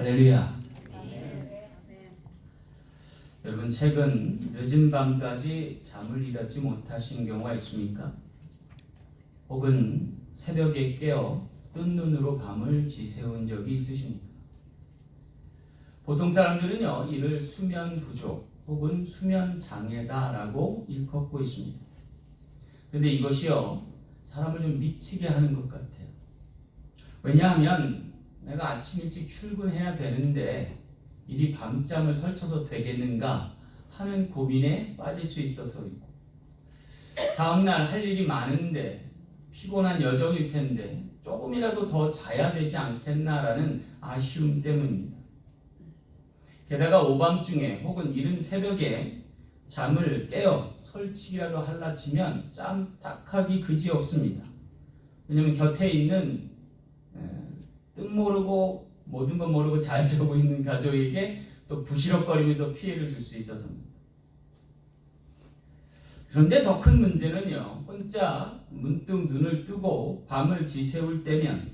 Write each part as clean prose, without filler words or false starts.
할렐루야. 여러분, 최근 늦은 밤까지 잠을 이루지 못하신 경우가 있습니까? 혹은 새벽에 깨어 뜬 눈으로 밤을 지새운 적이 있으십니까? 보통 사람들은요, 이를 수면 부족 혹은 수면 장애다라고 일컫고 있습니다. 근데 이것이요, 사람을 좀 미치게 하는 것 같아요. 왜냐하면 내가 아침 일찍 출근해야 되는데 이리 밤잠을 설쳐서 되겠는가 하는 고민에 빠질 수 있어서이고, 다음날 할 일이 많은데 피곤한 여정일 텐데 조금이라도 더 자야 되지 않겠나라는 아쉬움 때문입니다. 게다가 오밤중에 혹은 이른 새벽에 잠을 깨어 설치기라도 할라 치면 짬딱하기 그지없습니다. 왜냐하면 곁에 있는 뜻 모르고 모든 것 모르고 잘 자고 있는 가족에게 또 부시럭거리면서 피해를 줄 수 있어서입니다. 그런데 더 큰 문제는요, 혼자 문득 눈을 뜨고 밤을 지새울 때면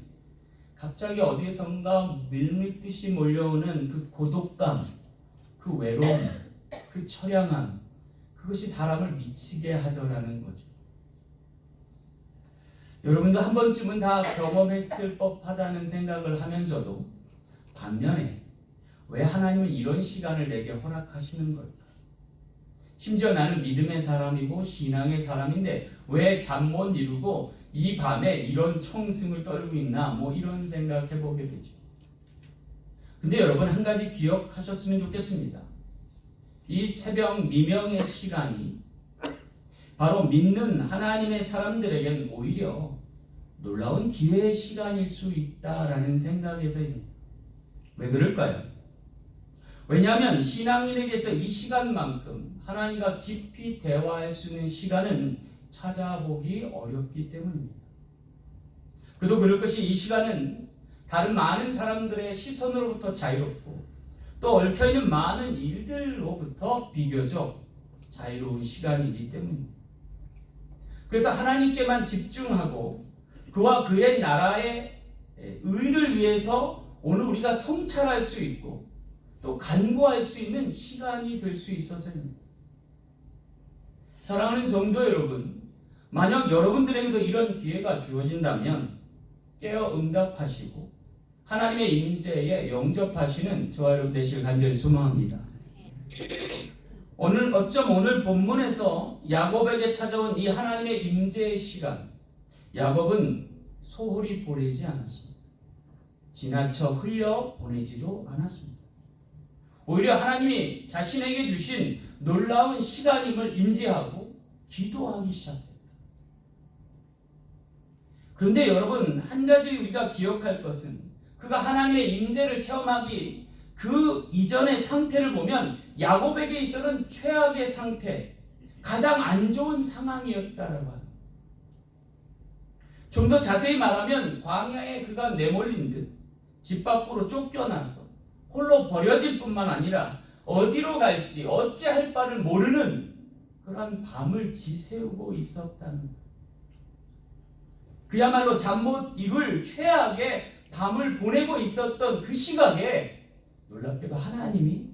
갑자기 어디선가 밀밀듯이 몰려오는 그 고독감, 그 외로움, 그 처량함, 그것이 사람을 미치게 하더라는 거죠. 여러분도 한 번쯤은 다 경험했을 법하다는 생각을 하면서도 반면에 왜 하나님은 이런 시간을 내게 허락하시는 걸까? 심지어 나는 믿음의 사람이고 신앙의 사람인데 왜 잠 못 이루고 이 밤에 이런 청승을 떨고 있나, 이런 생각해보게 되죠. 근데 여러분, 한 가지 기억하셨으면 좋겠습니다. 이 새벽 미명의 시간이 바로 믿는 하나님의 사람들에겐 오히려 놀라운 기회의 시간일 수 있다라는 생각에서입니다. 왜 그럴까요? 왜냐하면 신앙인에게서 이 시간만큼 하나님과 깊이 대화할 수 있는 시간은 찾아보기 어렵기 때문입니다. 그도 그럴 것이 이 시간은 다른 많은 사람들의 시선으로부터 자유롭고 또 얽혀있는 많은 일들로부터 비교적 자유로운 시간이기 때문입니다. 그래서 하나님께만 집중하고 그와 그의 나라의 의를 위해서 오늘 우리가 성찰할 수 있고 또 간구할 수 있는 시간이 될 수 있어서입니다. 사랑하는 성도 여러분, 만약 여러분들에게도 이런 기회가 주어진다면 깨어 응답하시고 하나님의 임재에 영접하시는 저와 여러분 되시길 간절히 소망합니다. 오늘 본문에서 야곱에게 찾아온 이 하나님의 임재의 시간, 야곱은 소홀히 보내지 않았습니다. 지나쳐 흘려 보내지도 않았습니다. 오히려 하나님이 자신에게 주신 놀라운 시간임을 인지하고 기도하기 시작합니다. 그런데 여러분, 한 가지 우리가 기억할 것은 그가 하나님의 임재를 체험하기 그 이전의 상태를 보면 야곱에게 있어서는 최악의 상태, 가장 안 좋은 상황이었다라고 합니다. 좀 더 자세히 말하면 광야에 그가 내몰린 듯 집 밖으로 쫓겨나서 홀로 버려질 뿐만 아니라 어디로 갈지 어찌할 바를 모르는 그런 밤을 지새우고 있었다는 것. 그야말로 잠 못 이룰 최악의 밤을 보내고 있었던 그 시각에 놀랍게도 하나님이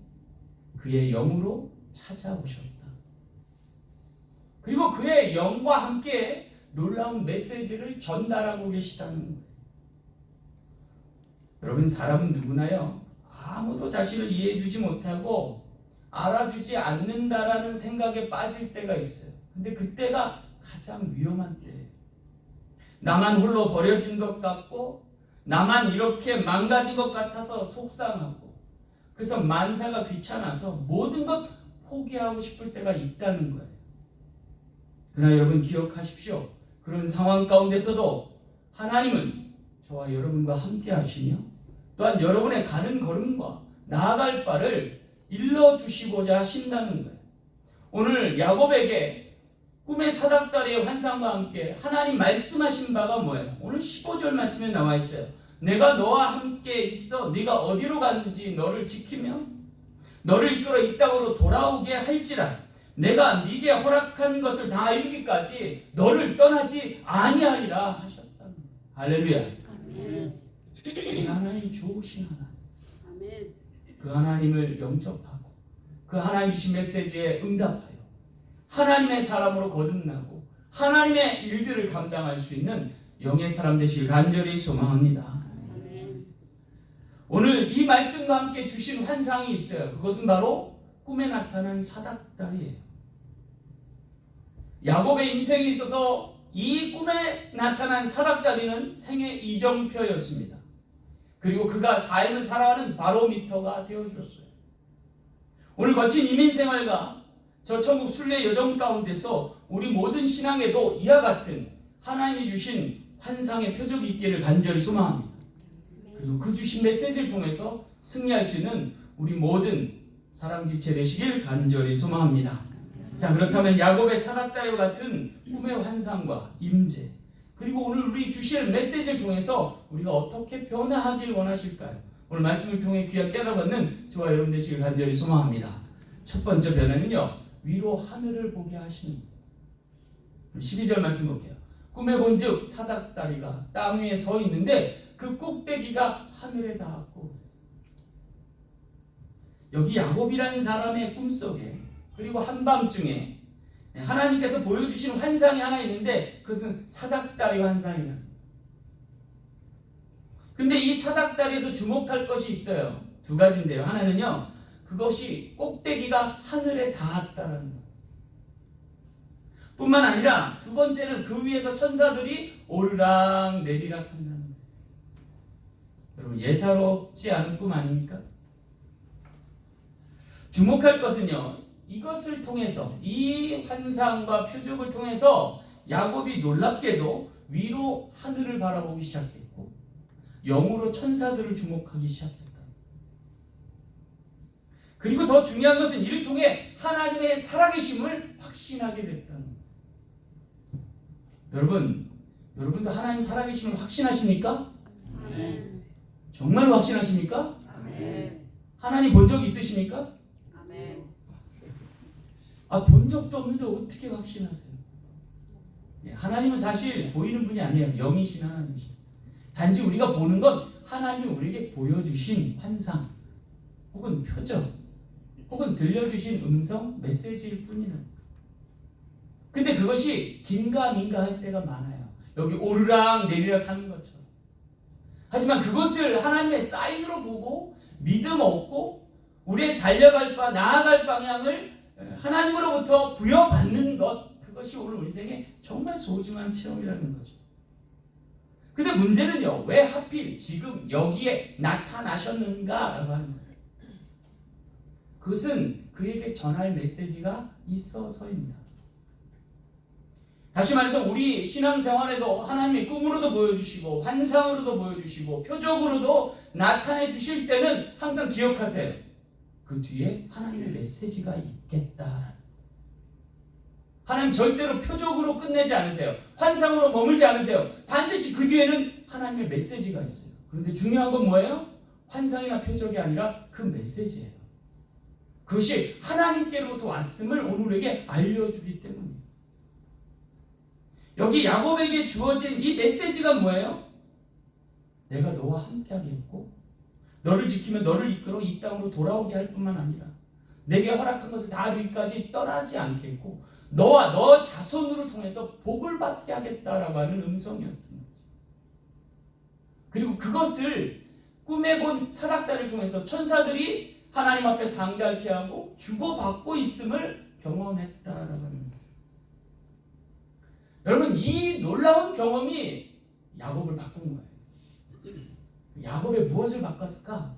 그의 영으로 찾아오셨다. 그리고 그의 영과 함께 놀라운 메시지를 전달하고 계시다는 거예요. 여러분, 사람은 누구나요, 아무도 자신을 이해해주지 못하고 알아주지 않는다라는 생각에 빠질 때가 있어요. 근데 그때가 가장 위험한 때예요. 나만 홀로 버려진 것 같고 나만 이렇게 망가진 것 같아서 속상하고 그래서 만사가 귀찮아서 모든 것 포기하고 싶을 때가 있다는 거예요. 그러나 여러분 기억하십시오. 그런 상황 가운데서도 하나님은 저와 여러분과 함께 하시며 또한 여러분의 가는 걸음과 나아갈 바를 일러주시고자 하신다는 거예요. 오늘 야곱에게 꿈의 사닥다리의 환상과 함께 하나님 말씀하신 바가 뭐예요? 오늘 15절 말씀에 나와 있어요. 내가 너와 함께 있어 네가 어디로 갔는지 너를 지키며 너를 이끌어 이 땅으로 돌아오게 할지라 내가 네게 허락한 것을 다 이루기까지 너를 떠나지 아니하리라 하셨다. 할렐루야. 아멘. 우리 하나님 좋으신 하나님. 그 하나님을 영접하고 그 하나님 주신 메시지에 응답하여 하나님의 사람으로 거듭나고 하나님의 일들을 감당할 수 있는 영의 사람 되시길 간절히 소망합니다. 오늘 이 말씀과 함께 주신 환상이 있어요. 그것은 바로 꿈에 나타난 사닥다리예요. 야곱의 인생에 있어서 이 꿈에 나타난 사닥다리는 생의 이정표였습니다. 그리고 그가 삶을 살아가는 바로미터가 되어주었어요. 오늘 거친 이민생활과 저 천국 순례 여정 가운데서 우리 모든 신앙에도 이와 같은 하나님이 주신 환상의 표적이 있기를 간절히 소망합니다. 그리고 그 주신 메시지를 통해서 승리할 수 있는 우리 모든 사랑지체 되시길 간절히 소망합니다. 자, 그렇다면 야곱의 사닥다리와 같은 꿈의 환상과 임재, 그리고 오늘 우리 주실 메시지를 통해서 우리가 어떻게 변화하길 원하실까요? 오늘 말씀을 통해 귀한 깨달음받는 저와 여러분 되시길 간절히 소망합니다. 첫 번째 변화는요, 위로 하늘을 보게 하시는 것. 12절 말씀 볼게요. 꿈에 본즉 사닥다리가 땅 위에 서 있는데 그 꼭대기가 하늘에 닿았고. 여기 야곱이라는 사람의 꿈속에 그리고 한밤중에 하나님께서 보여주시는 환상이 하나 있는데 그것은 사닥다리 환상이에요. 근데 이 사닥다리에서 주목할 것이 있어요. 두 가지인데요. 하나는요, 그것이 꼭대기가 하늘에 닿았다는 것. 뿐만 아니라 두 번째는 그 위에서 천사들이 오르락 내리락 한다는 것. 여러분, 예사롭지 않은 꿈 아닙니까? 주목할 것은요, 이것을 통해서, 이 환상과 표적을 통해서 야곱이 놀랍게도 위로 하늘을 바라보기 시작했고 영으로 천사들을 주목하기 시작했다. 그리고 더 중요한 것은 이를 통해 하나님의 살아계심을 확신하게 됐다는 것. 여러분도 하나님 살아계심을 확신하십니까? 아멘. 정말 확신하십니까? 아멘. 하나님 본 적 있으십니까? 아멘. 본 적도 없는데 어떻게 확신하세요? 하나님은 사실 보이는 분이 아니에요. 영이신 하나님이신. 단지 우리가 보는 건 하나님이 우리에게 보여주신 환상 혹은 표적 혹은 들려주신 음성 메시지일 뿐이에요. 근데 그것이 긴가민가 할 때가 많아요. 여기 오르락 내리락 하는 것처럼. 하지만 그것을 하나님의 사인으로 보고 믿음 얻고 우리의 달려갈 바 나아갈 방향을 하나님으로부터 부여받는 것, 그것이 오늘 우리 인생의 정말 소중한 체험이라는 거죠. 근데 문제는요, 왜 하필 지금 여기에 나타나셨는가라고 하는 거예요. 그것은 그에게 전할 메시지가 있어서입니다. 다시 말해서 우리 신앙생활에도 하나님이 꿈으로도 보여주시고 환상으로도 보여주시고 표적으로도 나타내 주실 때는 항상 기억하세요. 그 뒤에 하나님의 메시지가 있겠다. 하나님 절대로 표적으로 끝내지 않으세요. 환상으로 머물지 않으세요. 반드시 그 뒤에는 하나님의 메시지가 있어요. 그런데 중요한 건 뭐예요? 환상이나 표적이 아니라 그 메시지예요. 그것이 하나님께로부터 왔음을 오늘 우리에게 알려주기 때문이에요. 여기 야곱에게 주어진 이 메시지가 뭐예요? 내가 너와 함께하겠고 너를 지키며 너를 이끌어 이 땅으로 돌아오게 할 뿐만 아니라 내게 허락한 것을 다 이루기까지 떠나지 않겠고 너와 너 자손으로 통해서 복을 받게 하겠다라고 하는 음성이었던 거죠. 그리고 그것을 꿈에 본 사닥다리를 통해서 천사들이 하나님 앞에 상달케 하고 주고받고 있음을 경험했다라고 하는 거죠. 여러분, 이 놀라운 경험이 야곱을 바꾼 거예요. 야곱의 무엇을 바꿨을까?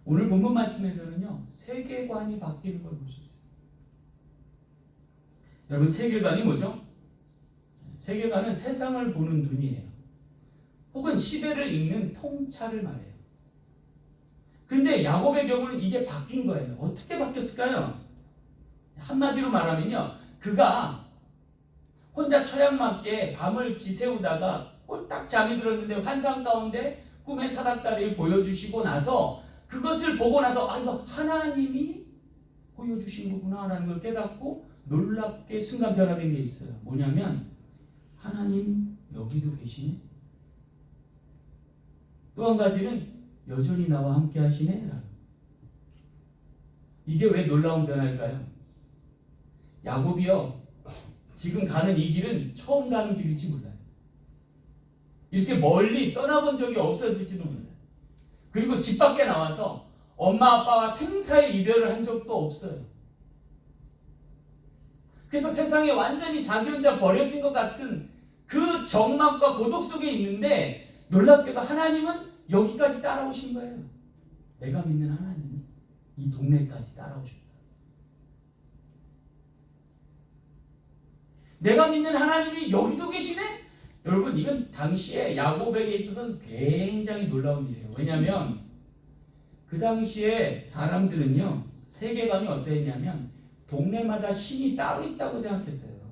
오늘 본문 말씀에서는요, 세계관이 바뀌는 걸 볼 수 있어요. 여러분, 세계관이 뭐죠? 세계관은 세상을 보는 눈이에요. 혹은 시대를 읽는 통찰을 말해요. 그런데 야곱의 경우는 이게 바뀐 거예요. 어떻게 바뀌었을까요? 한마디로 말하면요, 그가 혼자 처량맞게 밤을 지새우다가 꼴딱 잠이 들었는데 환상 가운데 꿈의 사닥다리를 보여주시고 나서 그것을 보고 나서 이거 하나님이 보여주신 거구나라는 걸 깨닫고 놀랍게 순간 변화된 게 있어요. 뭐냐면 하나님 여기도 계시네. 또 한 가지는 여전히 나와 함께 하시네. 이게 왜 놀라운 변화일까요? 야곱이요, 지금 가는 이 길은 처음 가는 길일지 몰라요. 이렇게 멀리 떠나본 적이 없었을지도 몰라요. 그리고 집 밖에 나와서 엄마 아빠와 생사의 이별을 한 적도 없어요. 그래서 세상에 완전히 자기 혼자 버려진 것 같은 그 적막과 고독 속에 있는데, 놀랍게도 하나님은 여기까지 따라오신 거예요. 내가 믿는 하나님이 이 동네까지 따라오셨다. 내가 믿는 하나님이 여기도 계시네? 여러분, 이건 당시에 야곱에게 있어서는 굉장히 놀라운 일이에요. 왜냐하면 그 당시에 사람들은요, 세계관이 어떠했냐면 동네마다 신이 따로 있다고 생각했어요.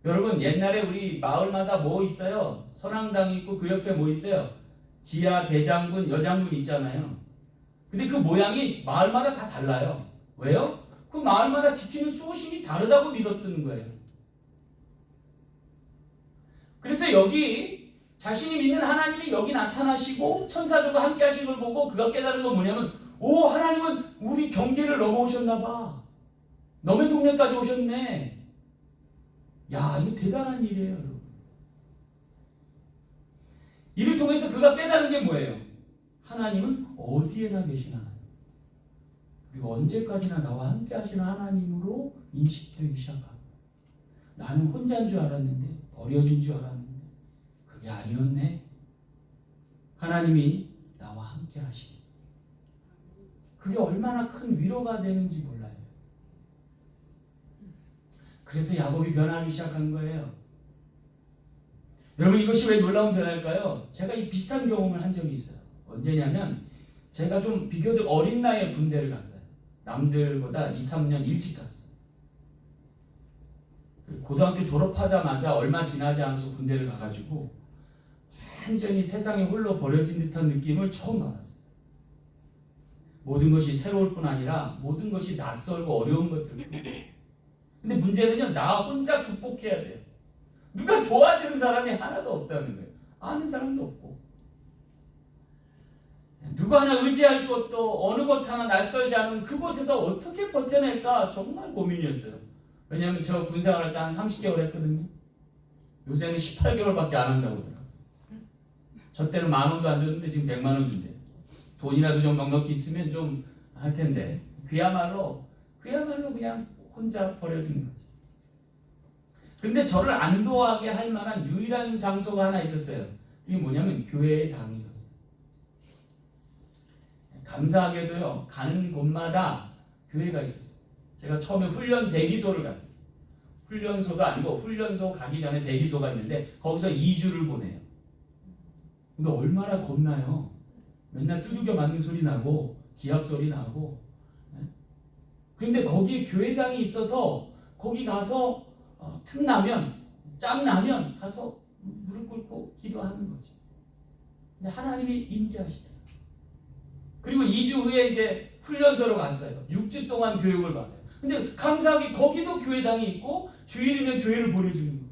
여러분, 옛날에 우리 마을마다 뭐 있어요? 선앙당 있고 그 옆에 뭐 있어요? 지하 대장군, 여장군 있잖아요. 근데 그 모양이 마을마다 다 달라요. 왜요? 그 마을마다 지키는 수호신이 다르다고 믿었던 거예요. 그래서 여기 자신이 믿는 하나님이 여기 나타나시고 천사들과 함께 하신 걸 보고 그가 깨달은 건 뭐냐면, 오, 하나님은 우리 경계를 넘어오셨나 봐. 너네 동네까지 오셨네. 야, 이거 대단한 일이에요, 여러분. 이를 통해서 그가 깨달은 게 뭐예요? 하나님은 어디에나 계신 하나님, 그리고 언제까지나 나와 함께 하시는 하나님으로 인식되기 시작합니다. 나는 혼자인 줄 알았는데, 버려진 줄 알았는데 그게 아니었네. 하나님이 나와 함께 하시니, 그게 얼마나 큰 위로가 되는지 몰라요. 그래서 야곱이 변하기 시작한 거예요. 여러분, 이것이 왜 놀라운 변화일까요? 제가 이 비슷한 경험을 한 적이 있어요. 언제냐면 제가 좀 비교적 어린 나이에 군대를 갔어요. 남들보다 2, 3년 일찍 갔어요. 고등학교 졸업하자마자 얼마 지나지 않아서 군대를 가가지고 완전히 세상에 홀로 버려진 듯한 느낌을 처음 받았어요. 모든 것이 새로울 뿐 아니라 모든 것이 낯설고 어려운 것들. 근데 문제는요, 나 혼자 극복해야 돼요. 누가 도와주는 사람이 하나도 없다는 거예요. 아는 사람도 없고, 누구 하나 의지할 것도, 어느 것 하나 낯설지 않은 그곳에서 어떻게 버텨낼까 정말 고민이었어요. 왜냐하면 저 군생활할 때 한 30개월 했거든요. 요새는 18개월밖에 안 한다고 하더라고요. 저 때는 10,000원도 안 줬는데 지금 100만 원 준대요. 돈이라도 좀 넉넉히 있으면 좀 할 텐데, 그야말로 그냥 혼자 버려진 거지. 근데 저를 안도하게 할 만한 유일한 장소가 하나 있었어요. 이게 뭐냐면 교회의 당이었어요. 감사하게도요, 가는 곳마다 교회가 있었어요. 제가 처음에 훈련 대기소를 갔어요. 훈련소도 아니고 훈련소 가기 전에 대기소가 있는데 거기서 2주를 보내요. 근데 얼마나 겁나요. 맨날 두들겨 맞는 소리 나고 기합 소리 나고. 근데 거기에 교회당이 있어서 거기 가서 틈나면, 짬나면 가서 무릎 꿇고 기도하는 거죠. 근데 하나님이 임재하시더라고요. 그리고 2주 후에 이제 훈련소로 갔어요. 6주 동안 교육을 받아요. 근데 감사하게 거기도 교회당이 있고 주일이면 교회를 보내주는 거예요.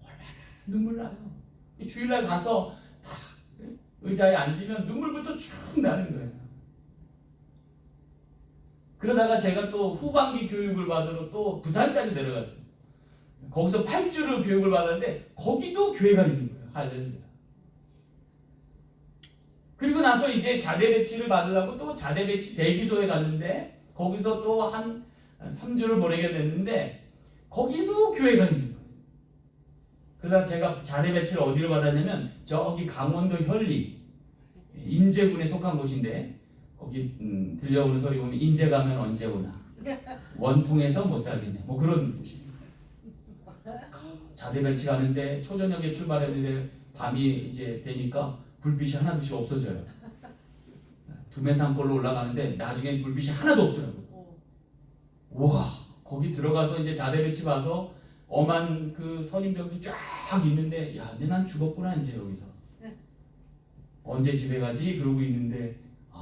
얼마나 눈물 나요. 주일날 가서 딱 의자에 앉으면 눈물부터 쭉 나는 거예요. 그러다가 제가 또 후반기 교육을 받으러 또 부산까지 내려갔어요. 거기서 8주를 교육을 받았는데 거기도 교회가 있는 거예요. 할렐루야. 그리고 나서 이제 자대 배치를 받으려고 또 자대 배치 대기소에 갔는데 거기서 또 한 3주를 보내게 됐는데 거기도 교회가 있는 거예요. 그러다 제가 자대 배치를 어디로 받았냐면 저기 강원도 현리 인제군에 속한 곳인데, 거기 들려오는 소리 보면 인제 가면 언제 오나, 원통에서 못 살겠네, 뭐 그런 곳입니다. 자대 배치 가는데 초저녁에 출발했는데 밤이 이제 되니까 불빛이 하나둘씩 없어져요. 두메산골로 올라가는데 나중엔 불빛이 하나도 없더라고요. 와, 거기 들어가서 이제 자대 배치 봐서 엄한 그 선임병들이 쫙 있는데, 야, 근데 난 죽었구나 이제 여기서. 언제 집에 가지? 그러고 있는데,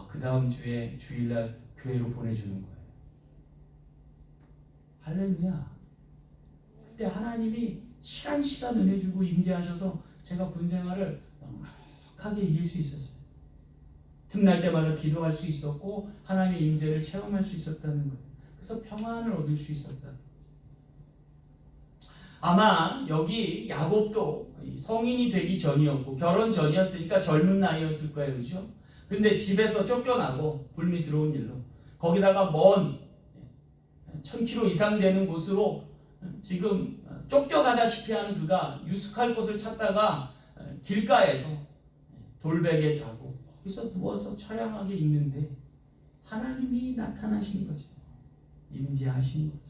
그 다음 주에 주일날 교회로 보내주는 거예요. 할렐루야. 그때 하나님이 시간 은혜 주고 임재하셔서 제가 군생활을 넉넉하게 이길 수 있었어요. 틈날 때마다 기도할 수 있었고 하나님의 임재를 체험할 수 있었다는 거예요. 그래서 평안을 얻을 수 있었다. 아마 여기 야곱도 성인이 되기 전이었고 결혼 전이었으니까 젊은 나이였을 거예요. 그죠? 근데 집에서 쫓겨나고 불미스러운 일로 거기다가 먼 1000km 이상 되는 곳으로 지금 쫓겨가다시피 하는 그가 유숙할 곳을 찾다가 길가에서 돌베개 자고 거기서 누워서 처량하게 있는데 하나님이 나타나신 거죠. 임재하신 거죠.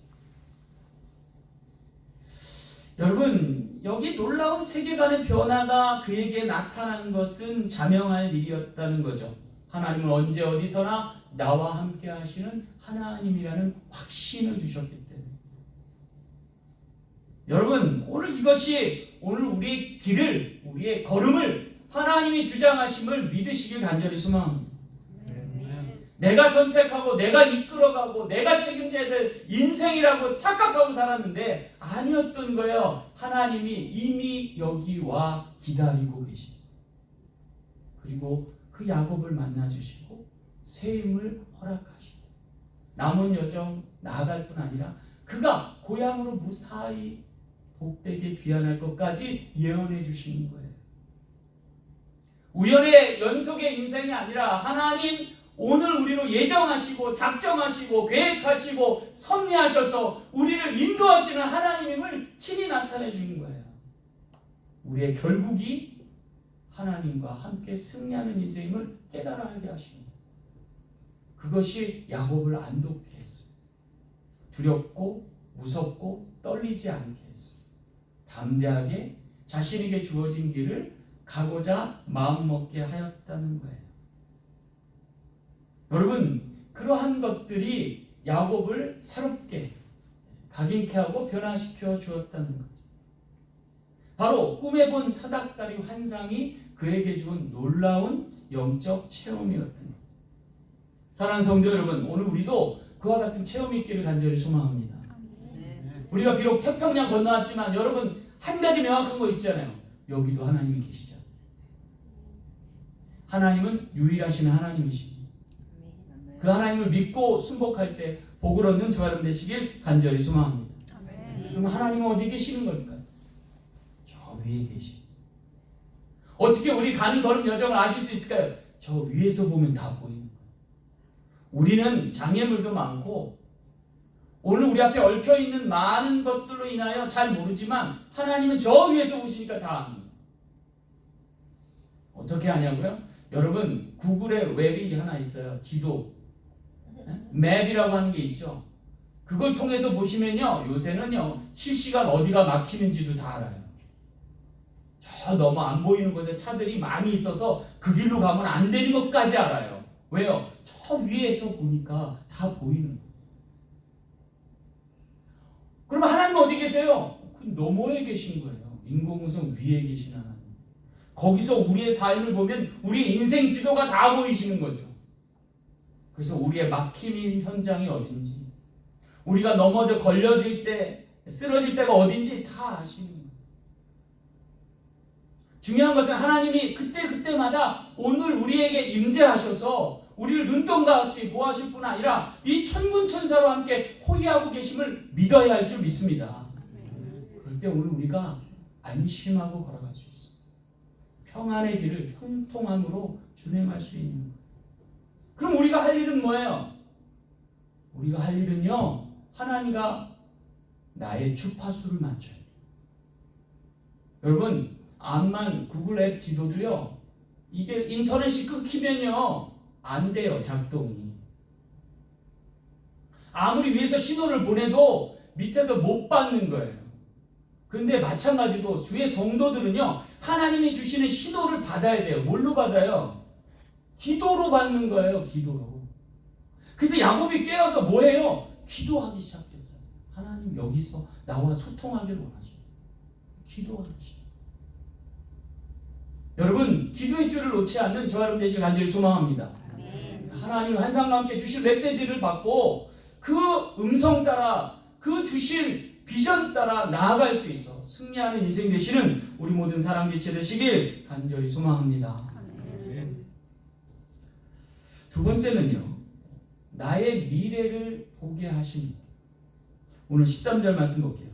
여러분, 여기 놀라운 세계관의 변화가 그에게 나타난 것은 자명할 일이었다는 거죠. 하나님은 언제 어디서나 나와 함께 하시는 하나님이라는 확신을 주셨기 때문에. 여러분, 오늘 이것이 오늘 우리의 길을, 우리의 걸음을 하나님이 주장하심을 믿으시길 간절히 소망합니다. 내가 선택하고 내가 이끌어가고 내가 책임져야 될 인생이라고 착각하고 살았는데 아니었던 거예요. 하나님이 이미 여기 와 기다리고 계십니다. 그리고 그 야곱을 만나주시고 새 힘을 허락하시고 남은 여정 나아갈 뿐 아니라 그가 고향으로 무사히 복되게 귀환할 것까지 예언해 주시는 거예요. 우연의 연속의 인생이 아니라 하나님 오늘 우리로 예정하시고 작정하시고 계획하시고 섭리하셔서 우리를 인도하시는 하나님임을 친히 나타내 주는 거예요. 우리의 결국이 하나님과 함께 승리하는 인생임을 깨달아 하게 하십니다. 그것이 야곱을 안독해 했어요. 두렵고 무섭고 떨리지 않게 했어요. 담대하게 자신에게 주어진 길을 가고자 마음먹게 하였다는 거예요. 여러분, 그러한 것들이 야곱을 새롭게 각인케 하고 변화시켜 주었다는 거죠. 바로 꿈에 본 사닥다리 환상이 그에게 준 놀라운 영적 체험이었던 거죠. 사랑하는 성도 여러분, 오늘 우리도 그와 같은 체험이 있기를 간절히 소망합니다. 우리가 비록 태평양 건너왔지만 여러분 한 가지 명확한 거 있잖아요. 여기도 하나님이 계시잖아요. 하나님은 유일하신 하나님이십니다. 그 하나님을 믿고 순복할 때 복을 얻는 저와 여러분 되시길 간절히 소망합니다. 그럼 하나님은 어디 계시는 걸까요? 저 위에 계십니다. 어떻게 우리 가는 걸음 여정을 아실 수 있을까요? 저 위에서 보면 다 보이는 거예요. 우리는 장애물도 많고 오늘 우리 앞에 얽혀있는 많은 것들로 인하여 잘 모르지만 하나님은 저 위에서 보시니까 다 압니다. 어떻게 하냐고요? 여러분 구글에 웹이 하나 있어요. 지도 맵이라고 하는 게 있죠. 그걸 통해서 보시면요 요새는요 실시간 어디가 막히는지도 다 알아요. 저 너무 안 보이는 곳에 차들이 많이 있어서 그 길로 가면 안 되는 것까지 알아요. 왜요? 저 위에서 보니까 다 보이는 거예요. 그럼 하나님은 어디 계세요? 그 너머에 계신 거예요. 인공위성 위에 계신 하나님. 거기서 우리의 삶을 보면 우리의 인생 지도가 다 보이시는 거죠. 그래서 우리의 막히는 현장이 어딘지, 우리가 넘어져 걸려질 때, 쓰러질 때가 어딘지 다 아시는 거예요. 중요한 것은 하나님이 그때마다 오늘 우리에게 임재하셔서 우리를 눈동같이 보호하실 뿐 아니라 이 천군천사로 함께 호위하고 계심을 믿어야 할 줄 믿습니다. 그럴 때 오늘 우리가 안심하고 걸어갈 수 있어요. 평안의 길을 형통함으로 준행할 수 있는 거예요. 그럼 우리가 할 일은 뭐예요? 우리가 할 일은요, 하나님과 나의 주파수를 맞춰요. 여러분, 암만 구글 앱 지도도요, 이게 인터넷이 끊기면요, 안 돼요, 작동이. 아무리 위에서 신호를 보내도 밑에서 못 받는 거예요. 그런데 마찬가지로 주의 성도들은요, 하나님이 주시는 신호를 받아야 돼요. 뭘로 받아요? 기도로 받는 거예요. 기도로. 그래서 야곱이 깨어서 뭐해요? 기도하기 시작했잖아요. 하나님 여기서 나와 소통하기를 원하십니다. 기도하십니다. 여러분 기도의 줄을 놓지 않는 저와 여러분 되시길 간절히 소망합니다. 하나님 환상과 함께 주신 메시지를 받고 그 음성 따라 그 주신 비전 따라 나아갈 수 있어 승리하는 인생 되시는 우리 모든 사랑지체 되시길 간절히 소망합니다. 두 번째는요, 나의 미래를 보게 하십니다. 오늘 13절 말씀 볼게요.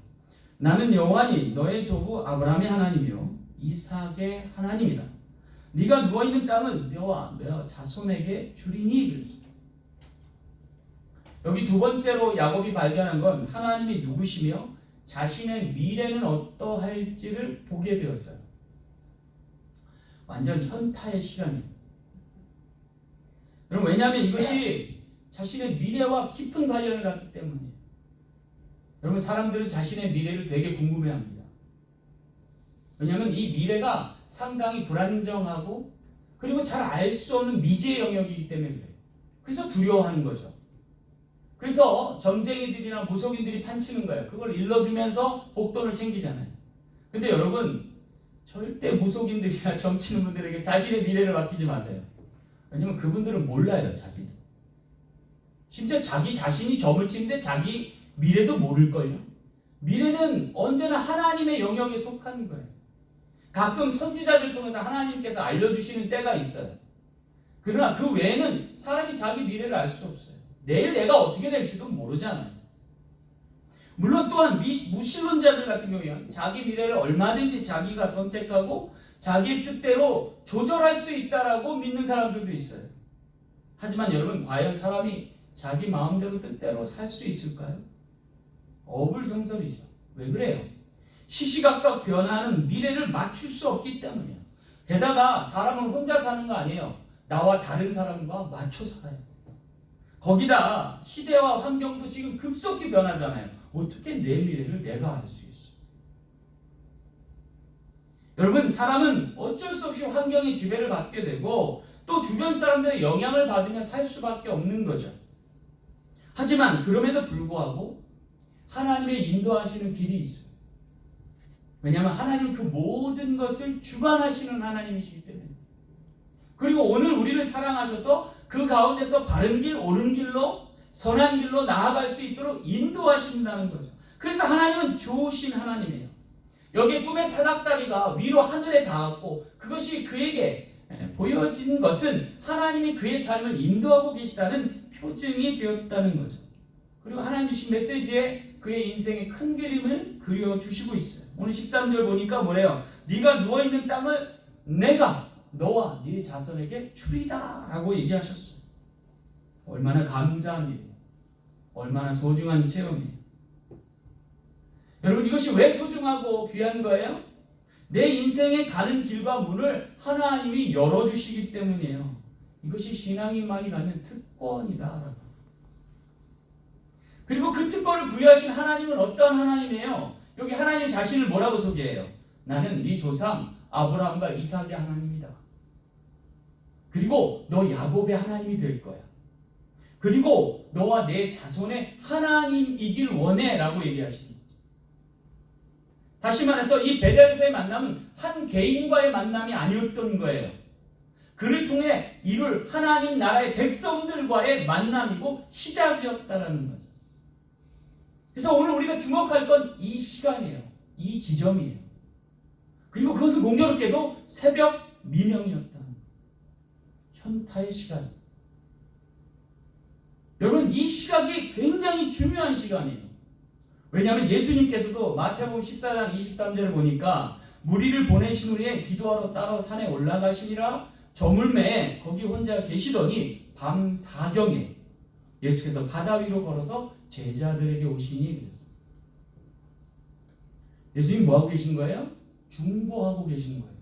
나는 여호와니 너의 조부 아브라함의 하나님이요 이삭의 하나님이다. 네가 누워있는 땅은 너와 너 자손에게 주리니 그랬습니다. 여기 두 번째로 야곱이 발견한 건 하나님이 누구시며 자신의 미래는 어떠할지를 보게 되었어요. 완전 현타의 시간입니다. 여러분, 왜냐하면 이것이 자신의 미래와 깊은 관련을 갖기 때문이에요. 여러분, 사람들은 자신의 미래를 되게 궁금해합니다. 왜냐하면 이 미래가 상당히 불안정하고 그리고 잘 알 수 없는 미지의 영역이기 때문에 그래요. 그래서 두려워하는 거죠. 그래서 점쟁이들이나 무속인들이 판치는 거예요. 그걸 일러주면서 복돈을 챙기잖아요. 근데 여러분, 절대 무속인들이나 점치는 분들에게 자신의 미래를 맡기지 마세요. 왜냐면 그분들은 몰라요, 자기도. 심지어 자기 자신이 점을 치는데 자기 미래도 모를걸요. 미래는 언제나 하나님의 영역에 속한 거예요. 가끔 선지자들 통해서 하나님께서 알려주시는 때가 있어요. 그러나 그 외에는 사람이 자기 미래를 알 수 없어요. 내일 내가 어떻게 될지도 모르잖아요. 물론 또한 무신론자들 같은 경우에는 자기 미래를 얼마든지 자기가 선택하고 자기의 뜻대로 조절할 수 있다라고 믿는 사람들도 있어요. 하지만 여러분, 과연 사람이 자기 마음대로 뜻대로 살 수 있을까요? 어불성설이죠. 왜 그래요? 시시각각 변하는 미래를 맞출 수 없기 때문이에요. 게다가 사람은 혼자 사는 거 아니에요. 나와 다른 사람과 맞춰 살아요. 거기다 시대와 환경도 지금 급속히 변하잖아요. 어떻게 내 미래를 내가 알 수 있어? 여러분, 사람은 어쩔 수 없이 환경의 지배를 받게 되고 또 주변 사람들의 영향을 받으며 살 수밖에 없는 거죠. 하지만 그럼에도 불구하고 하나님의 인도하시는 길이 있어요. 왜냐하면 하나님은 그 모든 것을 주관하시는 하나님이시기 때문에. 그리고 오늘 우리를 사랑하셔서 그 가운데서 바른 길, 옳은 길로, 선한 길로 나아갈 수 있도록 인도하신다는 거죠. 그래서 하나님은 좋으신 하나님이에요. 여기 꿈의 사닥다리가 위로 하늘에 닿았고 그것이 그에게 보여진 것은 하나님이 그의 삶을 인도하고 계시다는 표징이 되었다는 거죠. 그리고 하나님 주신 메시지에 그의 인생의 큰 그림을 그려주시고 있어요. 오늘 13절 보니까 뭐래요? 네가 누워있는 땅을 내가 너와 네 자손에게 주리다 라고 얘기하셨어요. 얼마나 감사한 일이에요. 얼마나 소중한 체험이에요. 여러분, 이것이 왜 소중하고 귀한 거예요? 내 인생에 가는 길과 문을 하나님이 열어주시기 때문이에요. 이것이 신앙인만이 갖는 특권이다. 그리고 그 특권을 부여하신 하나님은 어떤 하나님이에요? 여기 하나님 자신을 뭐라고 소개해요? 나는 네 조상 아브라함과 이삭의 하나님이다. 그리고 너 야곱의 하나님이 될 거야. 그리고 너와 내 자손의 하나님이길 원해 라고 얘기하십니다. 다시 말해서 이 베델에서의 만남은 한 개인과의 만남이 아니었던 거예요. 그를 통해 이룰 하나님 나라의 백성들과의 만남이고 시작이었다는 거죠. 그래서 오늘 우리가 주목할 건 이 시간이에요. 이 지점이에요. 그리고 그것은 공교롭게도 새벽 미명이었다는 거예요. 현타의 시간. 여러분, 이 시각이 굉장히 중요한 시간이에요. 왜냐하면 예수님께서도 마태복음 14장 23절을 보니까 무리를 보내신 후에 기도하러 따로 산에 올라가시니라 저물매에 거기 혼자 계시더니 밤 4경에 예수께서 바다 위로 걸어서 제자들에게 오시니 그랬어요. 예수님 뭐하고 계신 거예요? 중보하고 계신 거예요.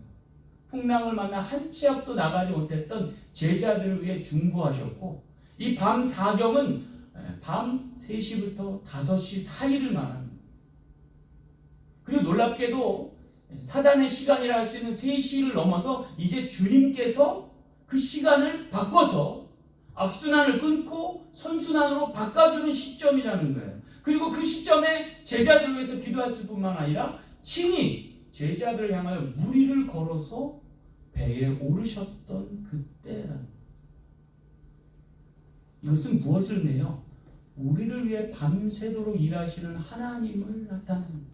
풍랑을 만나 한 치 앞도 나가지 못했던 제자들을 위해 중보하셨고 이 밤 4경은 밤 3시부터 5시 사이를 말합니다. 그리고 놀랍게도 사단의 시간이라 할 수 있는 3시를 넘어서 이제 주님께서 그 시간을 바꿔서 악순환을 끊고 선순환으로 바꿔주는 시점이라는 거예요. 그리고 그 시점에 제자들을 위해서 기도했을 뿐만 아니라 친히 제자들을 향하여 무리를 걸어서 배에 오르셨던 그때라는 거예요. 이것은 무엇을 내요? 우리를 위해 밤새도록 일하시는 하나님을 나타냅니다.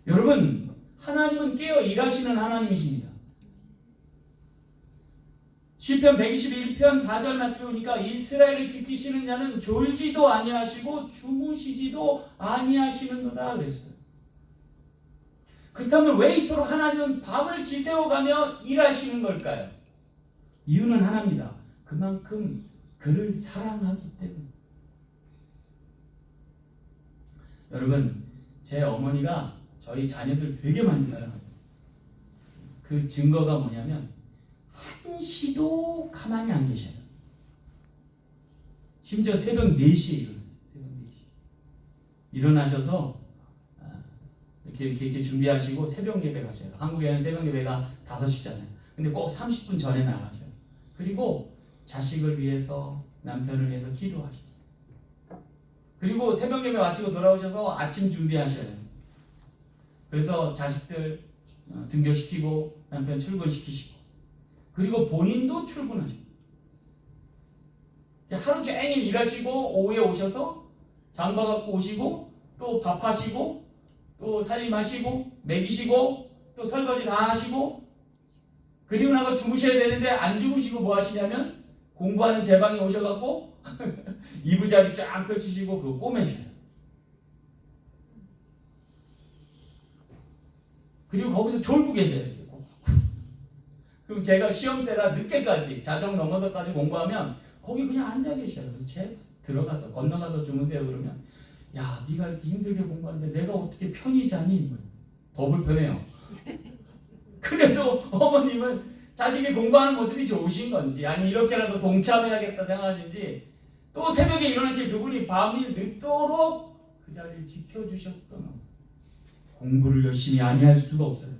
여러분, 하나님은 깨어 일하시는 하나님이십니다. 시편 121편 4절 말씀에 보니까 이스라엘을 지키시는 자는 졸지도 아니하시고 주무시지도 아니하시는도다 그랬어요. 그렇다면 왜 이토록 하나님은 밤을 지새워가며 일하시는 걸까요? 이유는 하나입니다. 그만큼 그를 사랑하기 때문에. 여러분, 제 어머니가 저희 자녀들 되게 많이 사랑하셨어요. 그 증거가 뭐냐면 한시도 가만히 안 계셔요. 심지어 새벽 4시에 일어나세요. 새벽 4시. 일어나셔서 이렇게 준비하시고 새벽 예배 가셔요. 한국에는 새벽 예배가 5시잖아요. 근데 꼭 30분 전에 나가셔요. 그리고 자식을 위해서, 남편을 위해서 기도하셨어요. 그리고 새벽 예배 마치고 돌아오셔서 아침 준비하셔요. 그래서 자식들 등교시키고 남편 출근시키시고, 그리고 본인도 출근하시고, 하루 종일 일하시고 오후에 오셔서 장봐 갖고 오시고 또 밥하시고 또 살림하시고 먹이시고 또 설거지 다 하시고, 그리고 나서 주무셔야 되는데 안 주무시고 뭐 하시냐면 공부하는 제 방에 오셔갖고 이부자리 쫙 펼치시고 그거 꼬매셔요. 그리고 거기서 졸고 계세요. 그럼 제가 시험 때라 늦게까지 자정 넘어서까지 공부하면 거기 그냥 앉아 계셔요. 그래서 제가 들어가서 건너가서 주무세요 그러면, 야 네가 이렇게 힘들게 공부하는데 내가 어떻게 편히 자니? 더 불편해요. 그래도 어머님은 자식이 공부하는 모습이 좋으신 건지, 아니 이렇게라도 동참해야겠다 생각하신지, 또 새벽에 일어나실 그분이 밤이 늦도록 그 자리를 지켜주셨던, 공부를 열심히 아니할 수가 없어요.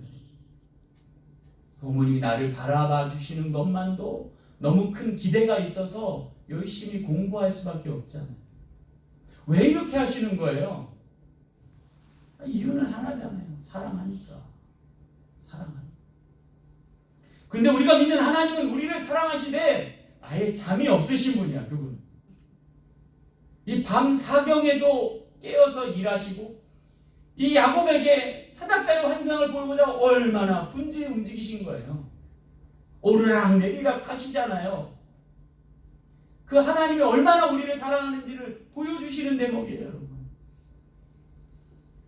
어머님이 나를 바라봐 주시는 것만도 너무 큰 기대가 있어서 열심히 공부할 수밖에 없잖아요. 왜 이렇게 하시는 거예요? 이유는 하나잖아요. 사랑하니까. 사랑하니까. 그런데 우리가 믿는 하나님은 우리를 사랑하시되 아예 잠이 없으신 분이야. 그분은. 이 밤 사경에도 깨어서 일하시고, 이 야곱에게 사닥다리 환상을 보고자 얼마나 분주히 움직이신 거예요. 오르락 내리락 하시잖아요. 그 하나님이 얼마나 우리를 사랑하는지를 보여주시는 대목이에요, 여러분.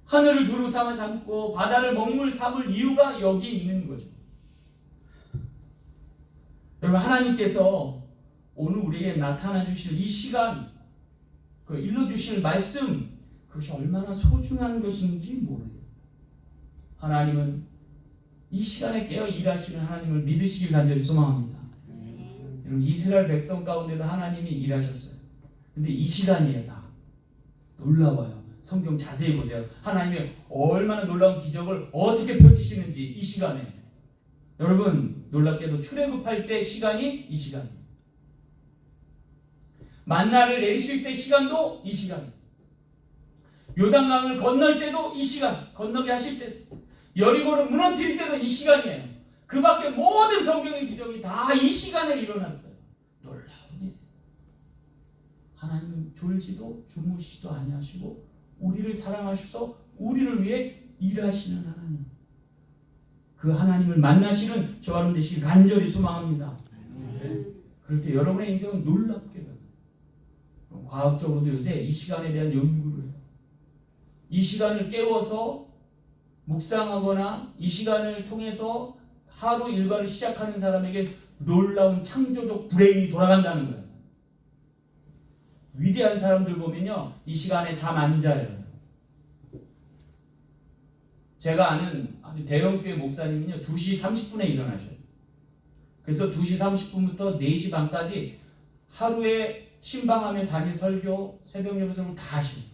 하늘을 두루 삼아 삼고 바다를 먹물 삼을 이유가 여기 있는 거죠. 여러분, 하나님께서 오늘 우리에게 나타나 주실 이 시간, 그 일러주실 말씀, 그것이 얼마나 소중한 것인지 모르겠어요. 하나님은 이 시간에 깨어 일하시는 하나님을 믿으시길 간절히 소망합니다. 여러분, 이스라엘 백성 가운데도 하나님이 일하셨어요. 근데 이 시간이에요. 다 놀라워요. 성경 자세히 보세요. 하나님이 얼마나 놀라운 기적을 어떻게 펼치시는지 이 시간에. 여러분, 놀랍게도 출애굽할 때 시간이 이 시간이에요. 만나를 내리실 때 시간도 이 시간이에요. 요단강을 건널 때도 이 시간, 건너게 하실 때, 여리고를 무너뜨릴 때도 이 시간이에요. 그 밖에 모든 성경의 기적이 다 이 시간에 일어났어요. 놀라운 일. 하나님은 졸지도 주무시지도 아니하시고 우리를 사랑하셔서 우리를 위해 일하시는 하나님. 그 하나님을 만나시는 저와 여러분 되시길 간절히 소망합니다. 그럴 때 여러분의 인생은 놀랍게 돼요. 과학적으로도 요새 이 시간에 대한 연구를 해요. 이 시간을 깨워서 묵상하거나 이 시간을 통해서 하루 일과를 시작하는 사람에게 놀라운 창조적 브레인이 돌아간다는 거예요. 위대한 사람들 보면요, 이 시간에 잠 안 자요. 제가 아는 아주 대형교회 목사님은요, 2시 30분에 일어나셔요. 그래서 2시 30분부터 4시 반까지 하루에 신방하며 단일 설교, 새벽 예배 설교 다 하시고.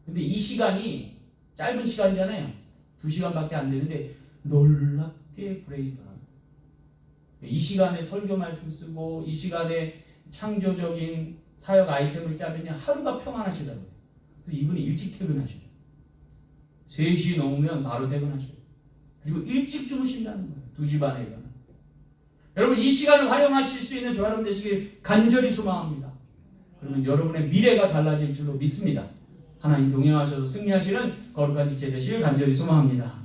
근데 이 시간이 짧은 시간이잖아요. 2시간밖에 안 되는데 놀랍게 브레이크 돌아가요. 이 시간에 설교 말씀 쓰고 이 시간에 창조적인 사역 아이템을 짜면 하루가 평안하시더라고요. 그래서 이분이 일찍 퇴근하셔요. 3시 넘으면 바로 퇴근하셔요. 그리고 일찍 주무신다는 거예요. 2시 반에 일어나. 여러분, 이 시간을 활용하실 수 있는 저와 여러분 되시길 간절히 소망합니다. 그러면 여러분의 미래가 달라질 줄로 믿습니다. 하나님 동행하셔서 승리하시는 거룩한 지체 되시길 간절히 소망합니다.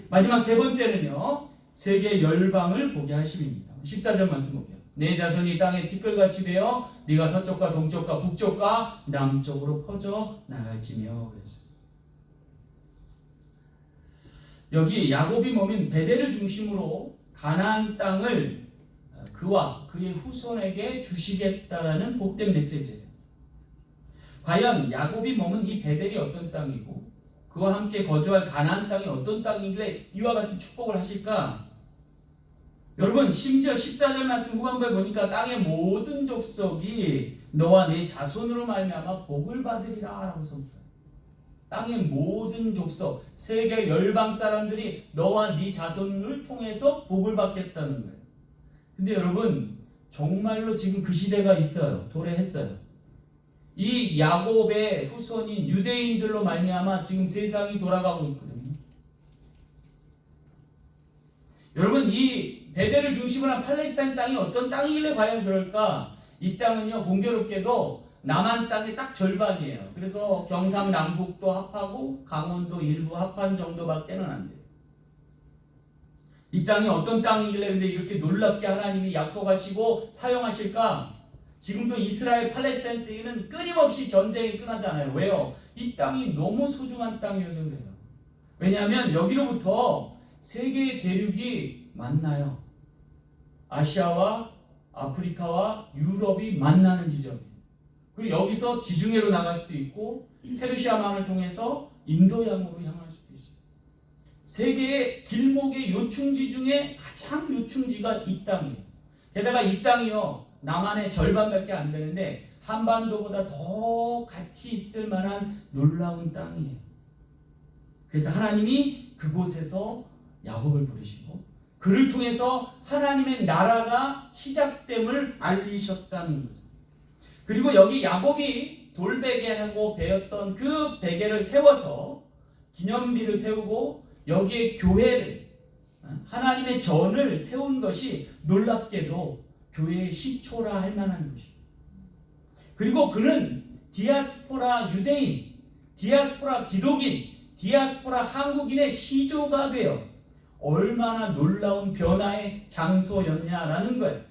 마지막 세 번째는요, 세계 열방을 보게 하심입니다. 14절 말씀 볼게요. 내 자손이 땅에 티끌같이 되어 네가 서쪽과 동쪽과 북쪽과 남쪽으로 퍼져 나갈지며. 그랬어요. 여기 야곱이 몸인 베델을 중심으로 가나안 땅을 그와 그의 후손에게 주시겠다라는 복된 메시지예요. 과연 야곱이 머문 이 베델이 어떤 땅이고 그와 함께 거주할 가나안 땅이 어떤 땅이길래 이와 같은 축복을 하실까? 여러분, 심지어 14절 말씀 후반부에 보니까 땅의 모든 족속이 너와 네 자손으로 말미암아 복을 받으리라 라고 선포해요. 땅의 모든 족속, 세계 열방 사람들이 너와 네 자손을 통해서 복을 받겠다는 거예요. 근데 여러분, 정말로 지금 그 시대가 있어요. 도래했어요. 이 야곱의 후손인 유대인들로 말미암아 지금 세상이 돌아가고 있거든요. 여러분, 이 베델을 중심으로 한 팔레스타인 땅이 어떤 땅이길래 과연 그럴까? 이 땅은요, 공교롭게도 남한 땅의 딱 절반이에요. 그래서 경상남북도 합하고 강원도 일부 합한 정도밖에는 안 돼요. 이 땅이 어떤 땅이길래 근데 이렇게 놀랍게 하나님이 약속하시고 사용하실까? 지금도 이스라엘 팔레스타인 때에는 끊임없이 전쟁이 끝나잖아요. 왜요? 이 땅이 너무 소중한 땅이어서 그래요. 왜냐하면 여기로부터 세계의 대륙이 만나요. 아시아와 아프리카와 유럽이 만나는 지점이에요. 그리고 여기서 지중해로 나갈 수도 있고 페르시아만을 통해서 인도양으로 향할 수도 있어요. 세계의 길목의 요충지 중에 가장 요충지가 이 땅이에요. 게다가 이 땅이요, 남한의 절반밖에 안 되는데 한반도보다 더 가치 있을 만한 놀라운 땅이에요. 그래서 하나님이 그곳에서 야곱을 부르시고 그를 통해서 하나님의 나라가 시작됨을 알리셨다는 거죠. 그리고 여기 야곱이 돌베개하고 베었던 그 베개를 세워서 기념비를 세우고 여기에 교회를, 하나님의 전을 세운 것이 놀랍게도 교회의 시초라 할 만한 것이에요. 그리고 그는 디아스포라 유대인, 디아스포라 기독인, 디아스포라 한국인의 시조가 되어 얼마나 놀라운 변화의 장소였냐라는 거예요.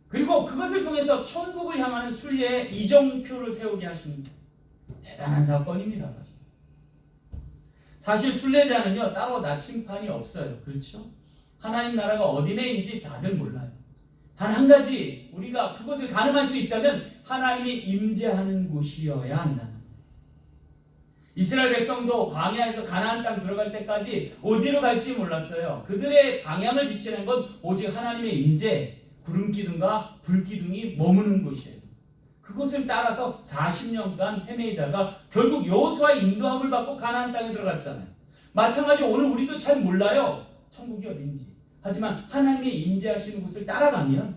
그리고 그것을 통해서 천국을 향하는 순례의 이정표를 세우게 하신 대단한 사건입니다. 사실 순례자는요, 따로 나침판이 없어요. 그렇죠? 하나님 나라가 어디네인지 다들 몰라요. 단 한 가지, 우리가 그곳을 가늠할 수 있다면 하나님이 임재하는 곳이어야 한다는 거예요. 이스라엘 백성도 광야에서 가나안 땅 들어갈 때까지 어디로 갈지 몰랐어요. 그들의 방향을 지치는 건 오직 하나님의 임재, 구름기둥과 불기둥이 머무는 곳이에요. 그곳을 따라서 40년간 헤매이다가 결국 여호수아의 인도함을 받고 가나안 땅에 들어갔잖아요. 마찬가지로 오늘 우리도 잘 몰라요. 천국이 어딘지. 하지만 하나님의 임재하시는 곳을 따라가면,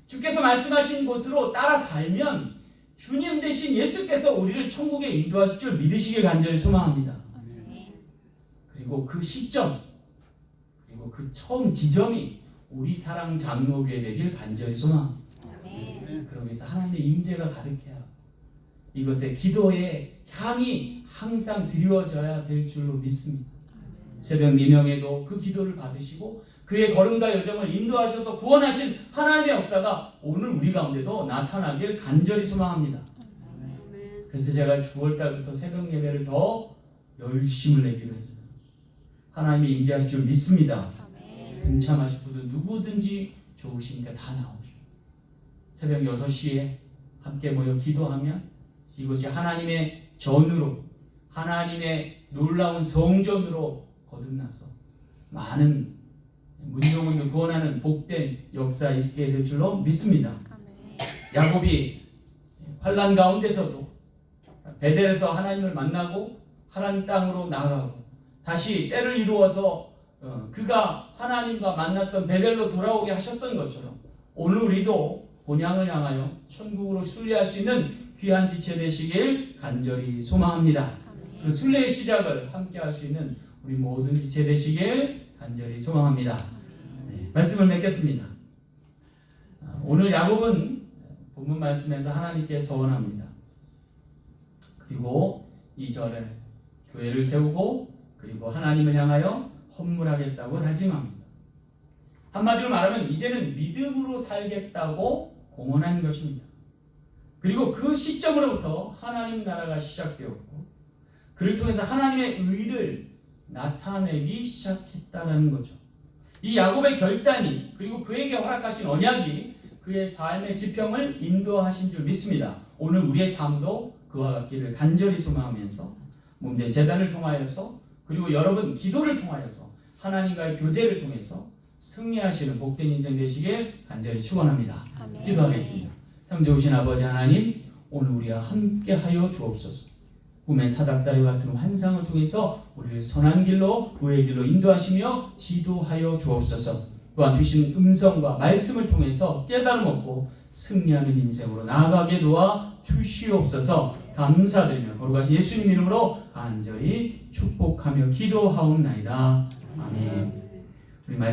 주께서 말씀하신 곳으로 따라 살면 주님 대신 예수께서 우리를 천국에 인도하실 줄 믿으시길 간절히 소망합니다. 그리고 그 시점, 그리고 그 처음 지점이 우리 사랑 장로교회 되길 간절히 소망합니다. 그러기 위해서 하나님의 임재가 가득해야 이것의 기도의 향이 항상 드리워져야 될 줄로 믿습니다. 새벽 미명에도 그 기도를 받으시고 그의 걸음과 여정을 인도하셔서 구원하신 하나님의 역사가 오늘 우리 가운데도 나타나길 간절히 소망합니다. 그래서 제가 9월달부터 새벽 예배를 더 열심을 내기로 했어요. 하나님이 임재하실 줄 믿습니다. 동참하실 분들 누구든지 좋으시니까 다 나오죠. 새벽 6시에 함께 모여 기도하면 이것이 하나님의 전으로, 하나님의 놀라운 성전으로 거듭나서 많은 문명을 구원하는 복된 역사 있게 될 줄로 믿습니다. 야곱이 환난 가운데서도 베델에서 하나님을 만나고 하나님 땅으로 나아가고 다시 때를 이루어서 그가 하나님과 만났던 베델로 돌아오게 하셨던 것처럼 오늘 우리도 본향을 향하여 천국으로 순례할 수 있는 귀한 지체 되시길 간절히 소망합니다. 그 순례의 시작을 함께 할 수 있는 우리 모든 지체 되시길 간절히 소망합니다. 말씀을 맺겠습니다. 오늘 야곱은 본문 말씀에서 하나님께 서원합니다. 그리고 2절에 교회를 세우고 그리고 하나님을 향하여 헌물하겠다고 다짐합니다. 한마디로 말하면 이제는 믿음으로 살겠다고 공언한 것입니다. 그리고 그 시점으로부터 하나님 나라가 시작되었고 그를 통해서 하나님의 의를 나타내기 시작했다라는 거죠. 이 야곱의 결단이 그리고 그에게 허락하신 언약이 그의 삶의 지평을 인도하신 줄 믿습니다. 오늘 우리의 삶도 그와 같기를 간절히 소망하면서 몸된 제단을 통하여서 그리고 여러분 기도를 통하여서 하나님과의 교제를 통해서 승리하시는 복된 인생 되시길 간절히 축원합니다. 아멘. 기도하겠습니다. 참 좋으신 아버지 하나님, 오늘 우리와 함께하여 주옵소서. 꿈의 사닥다리 같은 환상을 통해서 우리를 선한 길로 의의 길로 인도하시며 지도하여 주옵소서. 또한 주신 음성과 말씀을 통해서 깨달음 얻고 승리하는 인생으로 나아가게 도와 주시옵소서. 감사드리며 거룩하신 예수님 이름으로 간절히 축복하며 기도하옵나이다. 아멘. 우리 말씀